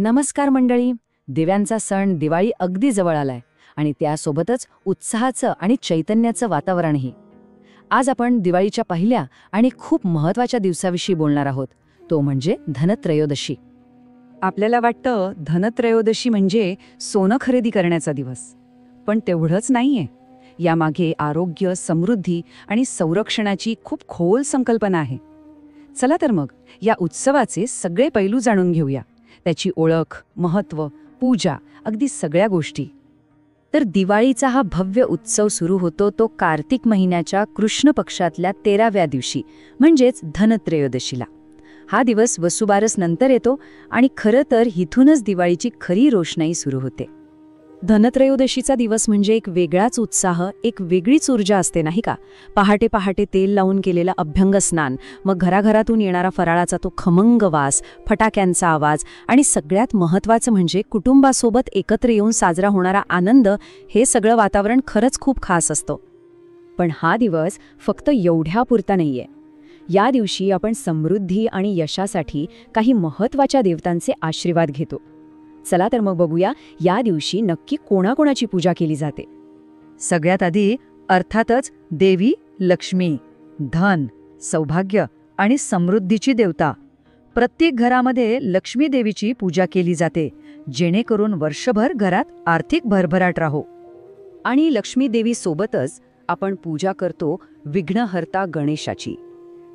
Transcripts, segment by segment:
नमस्कार मंडळी. दिव्यांचा सण दिवाळी अगदी जवळ आलाय आणि त्यासोबतच उत्साहाचं आणि चैतन्याचं वातावरणही. आज आपण दिवाळीच्या पहिल्या आणि खूप महत्त्वाच्या दिवसाविषयी बोलणार आहोत, तो म्हणजे धनत्रयोदशी. आपल्याला वाटतं धनत्रयोदशी म्हणजे सोनं खरेदी करण्याचा दिवस, पण तेवढंच नाहीये. यामागे आरोग्य, समृद्धी आणि संरक्षणाची खूप खोल संकल्पना आहे. चला तर मग या उत्सवाचे सगळे पैलू जाणून घेऊया, त्याची ओळख, महत्त्व, पूजा, अगदी सगळ्या गोष्टी. तर दिवाळीचा हा भव्य उत्सव सुरू होतो तो कार्तिक महिन्याच्या कृष्ण पक्षातल्या 13व्या दिवशी, म्हणजेच धनत्रयोदशीला. हा दिवस वसुबारस नंतर येतो आणि खरं तर इथूनच दिवाळीची खरी रोषणाई सुरू होते. धनत्रयोदशीचा दिवस म्हणजे एक वेगळाच उत्साह, एक वेगळीच ऊर्जा असते, नाही का? पहाटे पहाटे तेल लावून केलेला अभ्यंग स्नान, मग घराघरातून येणारा फराळाचा तो खमंग वास, फटाक्यांचा आवाज आणि सगळ्यात महत्त्वाचं म्हणजे कुटुंबासोबत एकत्र येऊन साजरा होणारा आनंद. हे सगळं वातावरण खरंच खूप खास असतं. पण हा दिवस फक्त एवढ्यापुरता नाहीये. या दिवशी आपण समृद्धी आणि यशासाठी काही महत्त्वाच्या देवतांचे आशीर्वाद घेतो. चला तर मग बघूया या दिवशी नक्की कोणाकोणाची पूजा केली जाते. सगळ्यात आधी अर्थातच देवी लक्ष्मी, धन, सौभाग्य आणि समृद्धीची देवता. प्रत्येक घरामध्ये लक्ष्मी देवीची पूजा केली जाते, जेणेकरून वर्षभर घरात आर्थिक भरभराट राहो. आणि लक्ष्मी देवी सोबतच आपण पूजा करतो विघ्नहर्ता गणेशाची,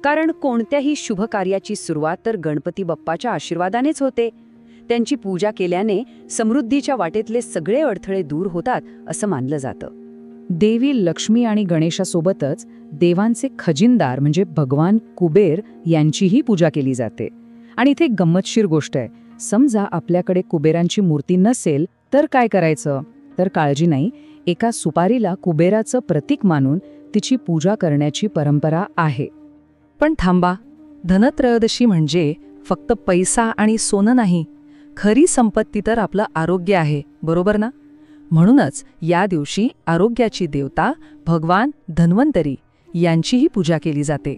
कारण कोणत्याही शुभ कार्याची सुरुवात तर गणपती बाप्पाच्या आशीर्वादानेच होते. त्यांची पूजा केल्याने समृद्धीच्या वाटेतले सगळे अडथळे दूर होतात असं मानलं जातं. देवी लक्ष्मी आणि गणेशासोबतच देवांचे खजिनदार म्हणजे भगवान कुबेर यांचीही पूजा केली जाते. आणि इथे एक गंमतशीर गोष्ट आहे. समजा आपल्याकडे कुबेरांची मूर्ती नसेल तर काय करायचं? तर काळजी नाही, एका सुपारीला कुबेराचं प्रतीक मानून तिची पूजा करण्याची परंपरा आहे. पण थांबा, धनत्रयोदशी म्हणजे फक्त पैसा आणि सोनं नाही, खरी संपत्ती तर आपलं आरोग्य आहे, बरोबर ना? म्हणूनच या दिवशी आरोग्याची देवता भगवान धन्वंतरी यांचीही पूजा केली जाते.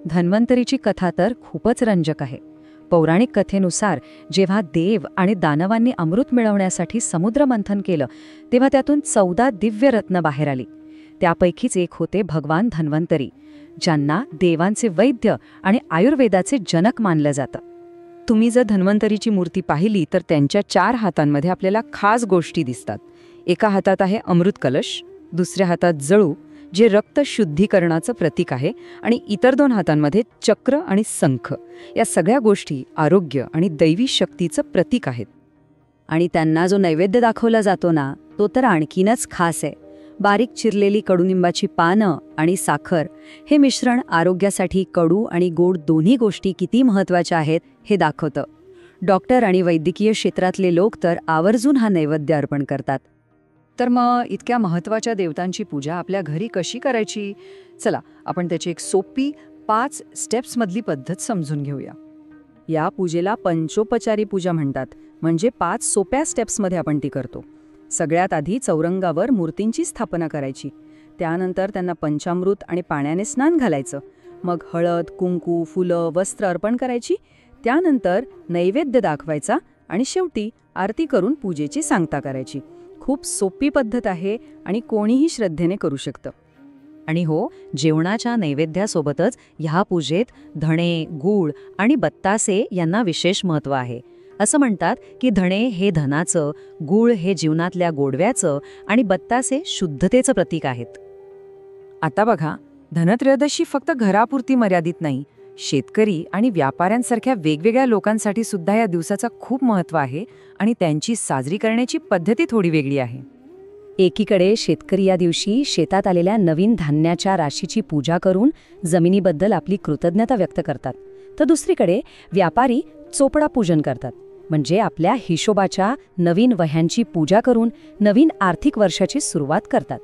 धन्वंतरीची कथा तर खूपच रंजक आहे. पौराणिक कथेनुसार जेव्हा देव आणि दानवांनी अमृत मिळवण्यासाठी समुद्र मंथन केलं, तेव्हा त्यातून 14 दिव्य रत्न बाहेर आली. त्यापैकीच एक होते भगवान धन्वंतरी, ज्यांना देवांचे वैद्य आणि आयुर्वेदाचे जनक मानलं जातं. तुम्ही जर धन्वंतरीची मूर्ती पाहिली तर त्यांच्या 4 हातांमध्ये आपल्याला खास गोष्टी दिसतात. एका हातात आहे अमृत कलश, दुसऱ्या हातात जळू, जे रक्त शुद्धीकरणाचं प्रतीक आहे, आणि इतर 2 हातांमध्ये चक्र आणि शंख. या सगळ्या गोष्टी आरोग्य आणि दैवी शक्तीचं प्रतीक आहेत. आणि त्यांना जो नैवेद्य दाखवला जातो ना, तो तर आणखीनच खास आहे. बारीक चिरलेली कडुनिंबाची पानं आणि साखर, हे मिश्रण आरोग्यासाठी कडू आणि गोड दोन्ही गोष्टी किती महत्त्वाच्या आहेत हे दाखवतं. डॉक्टर आणि वैद्यकीय क्षेत्रातले लोक तर आवर्जून हा नैवेद्य अर्पण करतात. तर मग इतक्या महत्त्वाच्या देवतांची पूजा आपल्या घरी कशी करायची? चला आपण त्याची एक सोपी 5 स्टेप्समधली पद्धत समजून घेऊया. या पूजेला पंचोपचारी पूजा म्हणतात, म्हणजे 5 सोप्या स्टेप्समध्ये आपण ती करतो. सगळ्यात आधी चौरंगावर मूर्तींची स्थापना करायची. त्यानंतर त्यांना पंचामृत आणि पाण्याने स्नान घालायचं. मग हळद, कुंकू, फुलं, वस्त्र अर्पण करायची. त्यानंतर नैवेद्य दाखवायचा आणि शेवटी आरती करून पूजेची सांगता करायची. खूप सोपी पद्धत आहे आणि कोणीही श्रद्धेने करू शकतं. आणि हो, जेवणाच्या नैवेद्यासोबतच ह्या पूजेत धणे, गूळ आणि बत्तासे यांना विशेष महत्त्व आहे. असं म्हणतात की धणे हे धनाचं, गूळ हे जीवनातल्या गोडव्याचं आणि बत्तासे शुद्धतेचं प्रतीक आहेत. आता बघा, धनत्रयोदशी फक्त घरापुरती मर्यादित नाही, शेतकरी आणि व्यापाऱ्यांसारख्या वेगवेगळ्या लोकांसाठी सुद्धा या दिवसाचं खूप महत्त्व आहे आणि त्यांची साजरी करण्याची पद्धती थोडी वेगळी आहे. एकीकडे शेतकरी या दिवशी शेतात आलेल्या नवीन धान्याच्या राशीची पूजा करून जमिनीबद्दल आपली कृतज्ञता व्यक्त करतात, तर दुसरीकडे व्यापारी चोपडा पूजन करतात, म्हणजे आपल्या हिशोबाच्या नवीन वह्यांची पूजा करून नवीन आर्थिक वर्षाची सुरुवात करतात.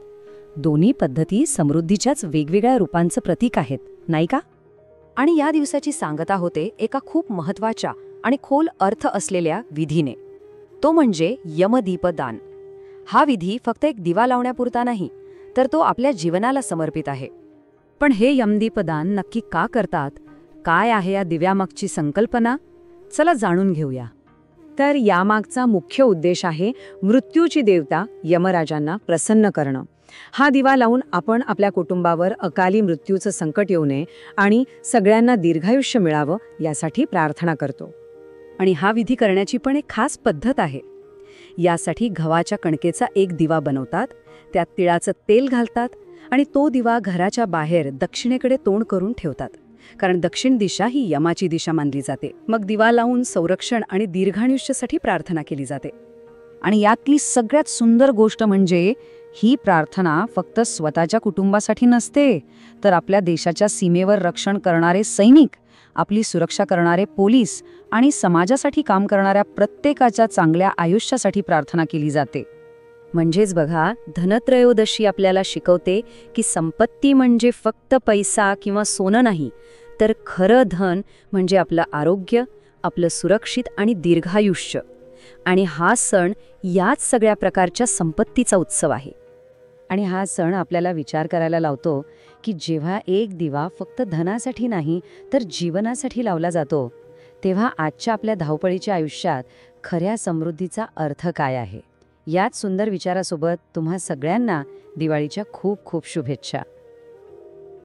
दोन्ही पद्धती समृद्धीच्याच वेगवेगळ्या रूपांचं प्रतीक आहेत, नाही का? आणि या दिवसाची सांगता होते एका खूप महत्त्वाच्या आणि खोल अर्थ असलेल्या विधीने, तो म्हणजे यमदीपदान. हा विधी फक्त एक दिवा लावण्यापुरता नाही, तर तो आपल्या जीवनाला समर्पित आहे. पण हे यमदीपदान नक्की का करतात? काय आहे या दिव्यामागची संकल्पना? चला जाणून घेऊया. तर यामागचा मुख्य उद्देश आहे मृत्यूची देवता यमराजांना प्रसन्न करणं. हा दिवा लावून आपण आपल्या कुटुंबावर अकाली मृत्यूचं संकट येऊ नये आणि सगळ्यांना दीर्घायुष्य मिळावं यासाठी प्रार्थना करतो. आणि हा विधी करण्याची पण एक खास पद्धत आहे. यासाठी गव्हाच्या कणकेचा एक दिवा बनवतात, त्यात तिळाचं तेल घालतात आणि तो दिवा घराच्या बाहेर दक्षिणेकडे तोंड करून ठेवतात, कारण दक्षिण दिशा ही यमाची दिशा मानली जाते. मग दिवा लावून संरक्षण आणि दीर्घायुष्यासाठी प्रार्थना केली जाते. आणि यातली सगळ्यात सुंदर गोष्ट म्हणजे ही प्रार्थना फक्त स्वतःच्या कुटुंबासाठी नसते, तर आपल्या देशाच्या सीमेवर रक्षण करणारे सैनिक, आपली सुरक्षा करणारे पोलीस आणि समाजासाठी काम करणाऱ्या प्रत्येकाच्या चांगल्या आयुष्यासाठी प्रार्थना केली जाते. म्हणजेच बघा, धनत्रयोदशी आपल्याला शिकवते की संपत्ती म्हणजे फक्त पैसा किंवा सोनं नाही, तर खरं धन म्हणजे आपलं आरोग्य, आपलं सुरक्षित आणि दीर्घायुष्य. आणि हा सण याच सगळ्या प्रकारच्या संपत्तीचा उत्सव आहे. आणि हा सण आपल्याला विचार करायला लावतो की जेव्हा एक दिवा फक्त धनासाठी नाही तर जीवनासाठी लावला जातो, तेव्हा आजच्या आपल्या धावपळीच्या आयुष्यात खऱ्या समृद्धीचा अर्थ काय आहे. याच सुंदर विचारासोबत तुम्हा सगळ्यांना दिवाळीच्या खूप खूप शुभेच्छा.